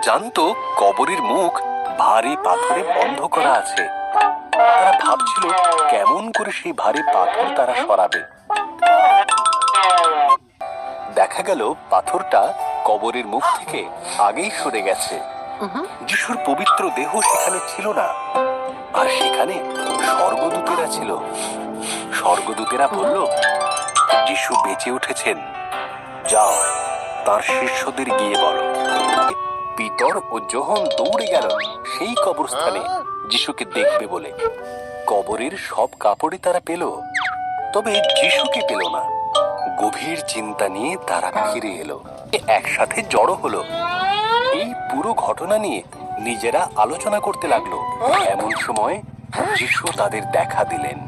জানতো কবরের মুখ ভারী পাথরে বন্ধ করা আছে। তারা ভাবছিল কেমন করে সেই ভারী পাথর তারা সরাবে। দেখা গেল পাথরটা কবরের মুখ থেকে আগেই সরে গেছে। যিশুর পবিত্র দেহ সেখানে ছিল না, আর সেখানে স্বর্গদূতেরা ছিল। স্বর্গদূতেরা বলল, যিশু বেঁচে উঠেছেন, যাও তার শিষ্যদের গিয়ে বলো। পিতর ও যোহন দৌড়ে গেল সেই কবরস্থানে যিশুকে দেখবে বলে। কবরের সব কাপড়ই তারা পেল, তবে যিশুকে পেল না। গভীর চিন্তা নিয়ে তারা ফিরে এলো, একসাথে জড়ো হলো। এই পুরো ঘটনা নিয়ে নিজেরা আলোচনা করতে লাগলো। এমন সময় যিশু তাদের দেখা দিলেন।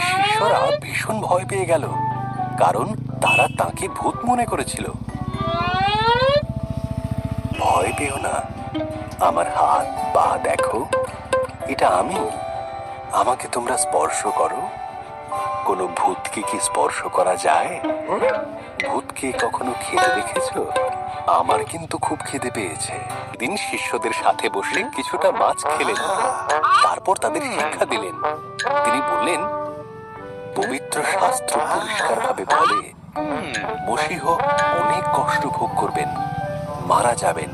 শিষ্যরা ভীষণ ভয় পেয়ে গেল, কারণ তারা তাকে ভূত মনে করেছিল। ভয় পেও না, আমার হাত পা দেখো, এটা আমি। আমাকে তোমরা স্পর্শ করো। কোনো ভূতকে কি স্পর্শ করা যায়? ভূতকে কখনো খেতে দেখেছো? আমার কিন্তু খুব খিদে পেয়েছে। দিন শিষ্যদের সাথে বসে কিছুটা মাছ খেলেন, তারপর তাদের শিক্ষা দিলেন। তিনি বললেন, পবিত্র শাস্ত্র পরিষ্কারভাবে বলে, মসীহ অনেক কষ্ট ভোগ করবেন, মারা যাবেন,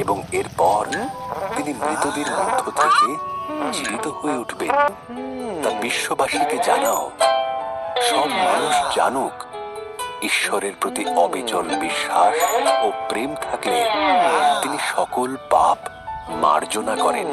এবং এরপর তিনি মৃতদের মধ্য থেকে জীবিত হয়ে উঠবেন। তা বিশ্ববাসীকে জানাও, সব মানুষ জানুক, ঈশ্বরের প্রতি অবিচল বিশ্বাস ও প্রেম থাকলে তিনি সকল পাপ মার্জনা করেন।